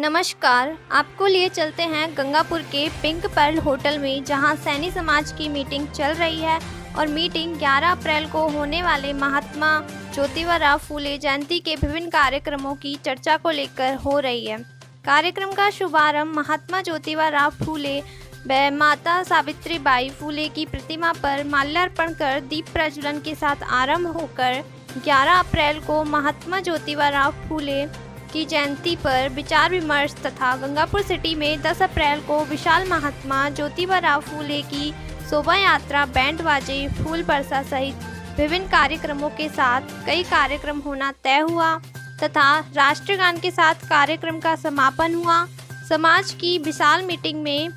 नमस्कार, आपको लिए चलते हैं गंगापुर के पिंक पर्ल होटल में, जहां सैनी समाज की मीटिंग चल रही है और मीटिंग 11 अप्रैल को होने वाले महात्मा ज्योतिबा फूले जयंती के विभिन्न कार्यक्रमों की चर्चा को लेकर हो रही है। कार्यक्रम का शुभारंभ महात्मा ज्योतिबा फूले व माता सावित्रीबाई फूले की प्रतिमा पर माल्यार्पण कर दीप प्रज्वलन के साथ आरंभ होकर 11 अप्रैल को महात्मा ज्योतिबा फूले की जयंती पर विचार विमर्श तथा गंगापुर सिटी में 10 अप्रैल को विशाल महात्मा ज्योतिबा फूले की शोभा यात्रा, बैंड बाजे, फूल बरसा सहित विभिन्न कार्यक्रमों के साथ कई कार्यक्रम होना तय हुआ तथा राष्ट्रगान के साथ कार्यक्रम का समापन हुआ। समाज की विशाल मीटिंग में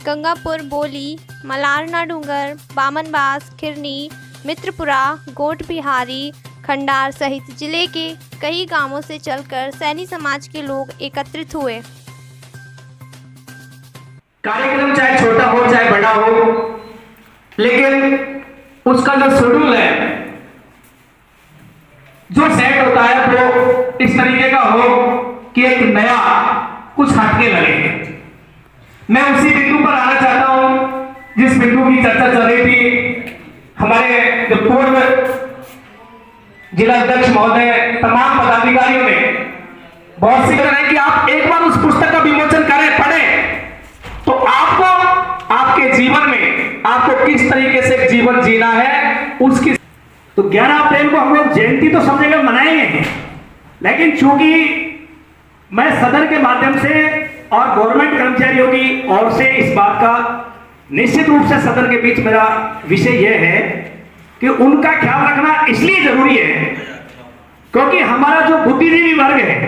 गंगापुर, बोली, मलारना डूंगर, बामनबास, खिरनी, मित्रपुरा, गोट बिहारी, खंडार सहित जिले के कई गांवों से चलकर सैनी समाज के लोग एकत्रित हुए। कार्यक्रम चाहे छोटा हो चाहे बड़ा हो, लेकिन उसका जो शेड्यूल है, जो सेट होता है, वो इस तरीके का हो कि एक नया कुछ हटके लगे। मैं उसी बिंदु पर आना चाहता हूं जिस बिंदु की चर्चा चल रही थी। हमारे जो पूर्व जिला अध्यक्ष महोदय, तमाम पदाधिकारियों ने बहुत सी तरह कि आप एक बार उस पुस्तक का विमोचन करें, पढ़ें, तो आपको आपके जीवन में आपको किस तरीके से जीवन जीना है उसकी। तो 11 अप्रैल को हम लोग जयंती तो सब जगह मनाएंगे, लेकिन चूंकि मैं सदन के माध्यम से और गवर्नमेंट कर्मचारियों की ओर से इस बात का निश्चित रूप से सदन के बीच मेरा विषय यह है कि उनका ख्याल रखना इसलिए जरूरी है क्योंकि हमारा जो बुद्धिजीवी वर्ग है,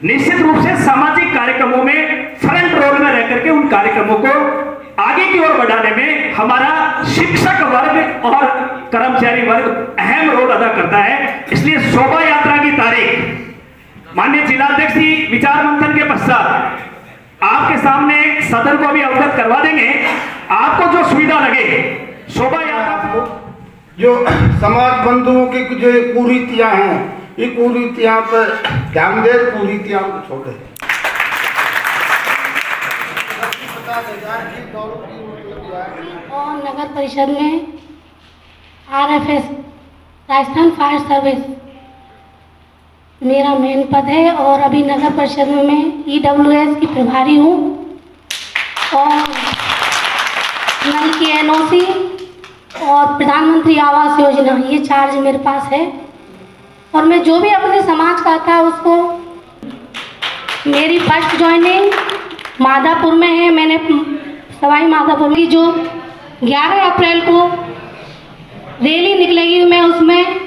निश्चित रूप से सामाजिक कार्यक्रमों में फ्रंट रोल में रह करके उन कार्यक्रमों को आगे की ओर बढ़ाने में हमारा शिक्षक वर्ग और कर्मचारी वर्ग अहम रोल अदा करता है। इसलिए शोभा यात्रा की तारीख माननीय जिलाध्यक्ष जी विचार मंथन के पश्चात आपके सामने सदन को भी अवगत करवा देंगे। आपको जो सुविधा लगे शोभा यात्रा, जो समाज बंधुओं की जो कुरीतियां हैं, ये कुरीतियां पर ध्यान दे, कुरीतियां को छोड़े। और नगर परिषद में RFS राजस्थान फायर सर्विस मेरा मेन पद है और अभी नगर परिषद में मैं EWS की प्रभारी हूँ और नल की NOC और प्रधानमंत्री आवास योजना, ये चार्ज मेरे पास है। और मैं जो भी अपने समाज का था उसको, मेरी फर्स्ट ज्वाइनिंग माधापुर में है। मैंने सवाई माधोपुर की जो 11 अप्रैल को रैली निकलेगी, मैं उसमें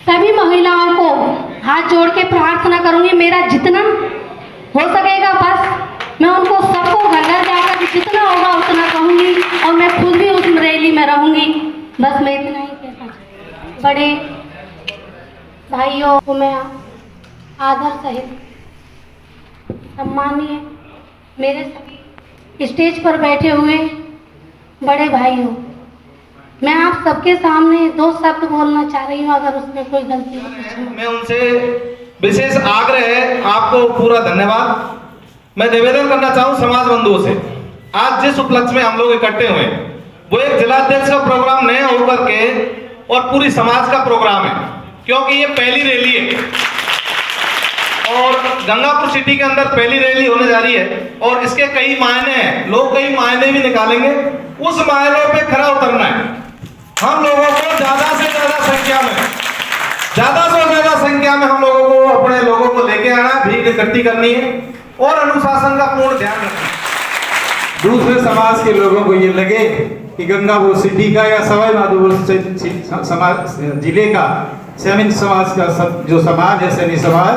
सभी महिलाओं को हाथ जोड़ के प्रार्थना करूंगी। मेरा जितना हो सकेगा बस मैं उनको सबको घर घर जाकर जितना होगा उतना कहूँगी और मैं खुद भी उस रैली में रहूँगी। बस मैं इतना ही कहना चाहती। बड़े भाइयों को मैं आदर सहित सम्मानीय मेरे सभी स्टेज पर बैठे हुए बड़े भाइयों, मैं आप सबके सामने 2 शब्द बोलना चाह रही हूँ, अगर उसमें कोई गलती हो तो। मैं उनसे विशेष आग्रह है, आपको पूरा धन्यवाद मैं निवेदन करना चाहूँ समाज बंधुओं से। आज जिस उपलक्ष्य में हम लोग इकट्ठे हुए वो एक जिलाध्यक्ष का प्रोग्राम नहीं होकर के और पूरी समाज का प्रोग्राम है, क्योंकि ये पहली रैली है और गंगापुर सिटी के अंदर पहली रैली होने जा रही है और इसके कई मायने हैं। लोग कई मायने भी निकालेंगे, उस मायनों पे खरा उतरना है। हम लोगों को ज्यादा से ज्यादा संख्या में हम लोगों को अपने लोगों को लेके आना, भीड़ इकट्ठी करनी है और अनुशासन का पूर्ण ध्यान रखना। दूसरे समाज के लोगों को ये लगे कि गंगापुर सिटी का या सवाई माधोपुर समाज जिले का सैनिक समाज का जो समाज है, सैनिक समाज,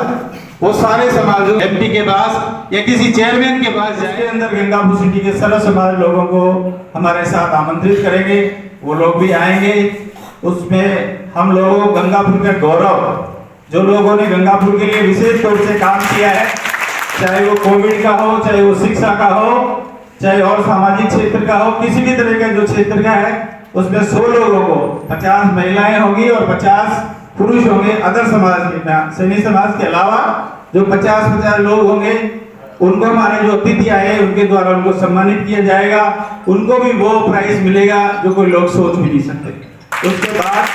वो सारे समाज MP के पास या किसी चेयरमैन के पास जाके अंदर गंगापुर सिटी के सर्व समाज लोगों को हमारे साथ आमंत्रित करेंगे। वो लोग भी आएंगे। उसमें हम लोगों गंगापुर का गौरव, जो लोगों ने गंगापुर के लिए विशेष तौर से काम किया है, चाहे वो कोविड का हो, चाहे वो शिक्षा का हो, चाहे और सामाजिक क्षेत्र का हो, किसी भी तरह का जो क्षेत्र का है, उसमें 100 लोगों को 50 महिलाएं होंगी और 50 पुरुष होंगे। अदर समाज के सैनिक समाज के अलावा जो 50-50 लोग होंगे, उनको हमारे जो अतिथि आए हैं उनके द्वारा उनको सम्मानित किया जाएगा। उनको भी वो प्राइज मिलेगा जो कोई लोग सोच भी नहीं सकते। उसके बाद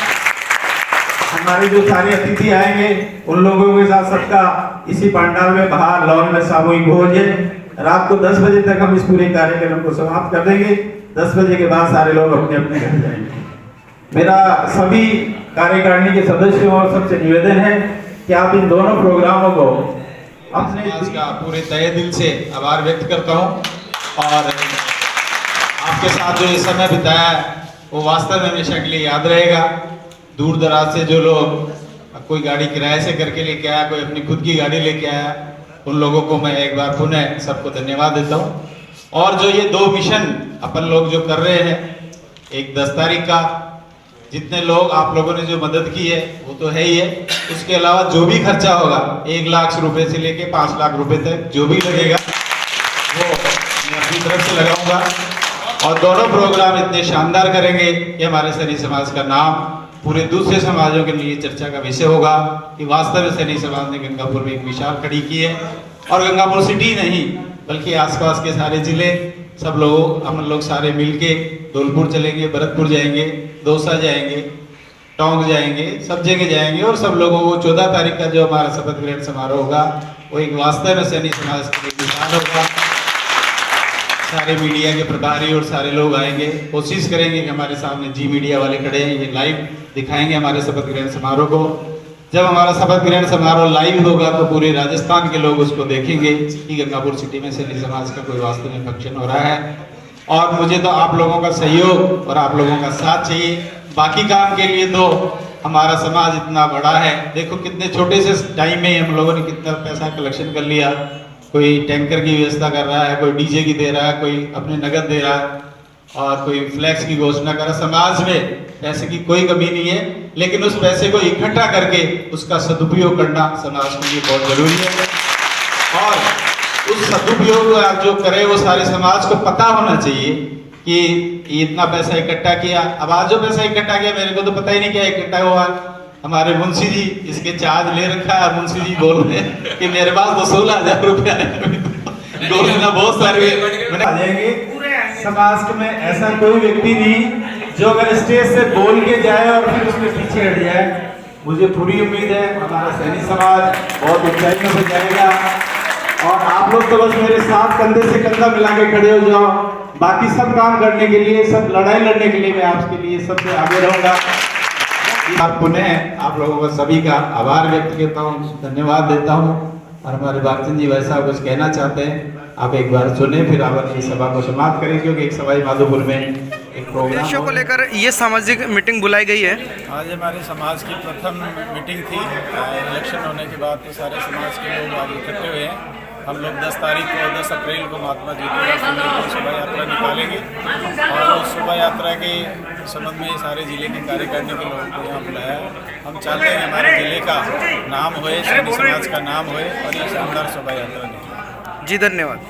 हमारे जो सारे अतिथि आएंगे उन लोगों के साथ सबका इसी पंडाल में बाहर लॉन में सामूहिक भोज है। रात को 10 बजे तक हम इस पूरे कार्यक्रम को समाप्त कर देंगे। 10 बजे के बाद सारे लोग अपने अपने घर जाएंगे। मेरा सभी कार्यकारिणी के सदस्यों और सबसे निवेदन है कि आप इन दोनों प्रोग्रामों को अपने समाज का पूरे तहे दिल से आभार व्यक्त करता हूँ और आपके साथ जो ये समय बिताया है वो वास्तव में हमेशा के लिए याद रहेगा। दूर दराज से जो लोग कोई गाड़ी किराए से करके लेके आया, कोई अपनी खुद की गाड़ी लेके आया, उन लोगों को मैं एक बार पुनः सबको धन्यवाद देता हूँ। और जो ये 2 मिशन अपन लोग जो कर रहे हैं, एक 10 तारीख का जितने लोग आप लोगों ने जो मदद की है वो तो है ही है, उसके अलावा जो भी खर्चा होगा 1 लाख रुपए से लेके 5 लाख रुपए तक जो भी लगेगा वो मैं अपनी तरफ से लगाऊंगा। और दोनों प्रोग्राम इतने शानदार करेंगे कि हमारे सैनी समाज का नाम पूरे दूसरे समाजों के लिए चर्चा का विषय होगा कि वास्तव में सैनी समाज ने गंगापुर में एक मिसाल खड़ी की है। और गंगापुर सिटी नहीं बल्कि आसपास के सारे जिले, सब लोग हम लोग सारे मिलके धौलपुर चलेंगे, भरतपुर जाएंगे, दौसा जाएंगे, टोंक जाएंगे, सब जगह जाएंगे और सब लोगों को 14 तारीख का जो हमारा शपथ ग्रहण समारोह होगा वो एक वास्तव में सैनी समाज का एक मिसाल होगा। सारे मीडिया के प्रभारी और सारे लोग आएंगे, कोशिश करेंगे कि हमारे सामने जी मीडिया वाले खड़े हैं, ये लाइव दिखाएंगे हमारे शपथ ग्रहण समारोह को। जब हमारा शपथ ग्रहण समारोह लाइव होगा तो पूरे राजस्थान के लोग उसको देखेंगे कि गंगापुर सिटी में सैनी समाज का कोई वास्तव में फंक्शन हो रहा है। और मुझे तो आप लोगों का सहयोग और आप लोगों का साथ चाहिए। बाकी काम के लिए तो हमारा समाज इतना बड़ा है, देखो कितने छोटे से टाइम में हम लोगों ने कितना पैसा कलेक्शन कर लिया। कोई टैंकर की व्यवस्था कर रहा है, कोई डीजे की दे रहा है, कोई अपने नगद दे रहा है और कोई फ्लैक्स की घोषणा कर रहा है। समाज में पैसे की कोई कमी नहीं है, लेकिन उस पैसे को इकट्ठा करके उसका सदुपयोग करना समाज के लिए बहुत जरूरी है। और उस सदुपयोग जो करे वो सारे समाज को पता होना चाहिए कि इतना पैसा इकट्ठा किया। अब आज जो पैसा इकट्ठा किया मेरे को तो पता ही नहीं क्या इकट्ठा हुआ। हमारे मुंशी जी इसके चार्ज ले रखा है, मुंशी जी बोल रहे हैं कि मेरे पास तो 16,000 रुपया है। घोषणा बहुत सारी आ जाएंगे। समाज में ऐसा कोई व्यक्ति नहीं जो अगर स्टेज से बोल के जाए और फिर उसके पीछे हट जाए। मुझे पूरी उम्मीद है हमारा सैनी समाज बहुत ऊंचाई में हो जाएगा और आप लोग तो बस मेरे साथ कंधे से कंधा मिला के खड़े हो जाओ। बाकी सब काम करने के लिए, सब लड़ाई लड़ने के लिए मैं आपके लिए सबसे आगे रहूंगा। पुनः आप लोगों का सभी का आभार व्यक्त करता हूँ, धन्यवाद देता हूँ। और हमारे बागचंद जी वैसा कुछ कहना चाहते हैं, आप एक बार सुने फिर आप अपनी सभा को समाप्त करें, क्योंकि एक सवाई माधोपुर में एक प्रोग्राम उद्देश्यों को लेकर ये सामाजिक मीटिंग बुलाई गई है। आज हमारे समाज की प्रथम मीटिंग थी। इलेक्शन होने के बाद तो सारे समाज के लोग आज इकट्ठे हुए हैं। हम लोग 10 तारीख को 10 अप्रैल को महात्मा ज्योतिराव फुले की शोभा यात्रा निकालेंगे और उस शोभा यात्रा के संबंध में सारे जिले के कार्यकारिणी के लोगों को यहाँ बुलाया है। हम चाहते हैं हमारे जिले का नाम होए, सैनी समाज का नाम होए और ये शानदार शोभा यात्रा निकले। जी धन्यवाद।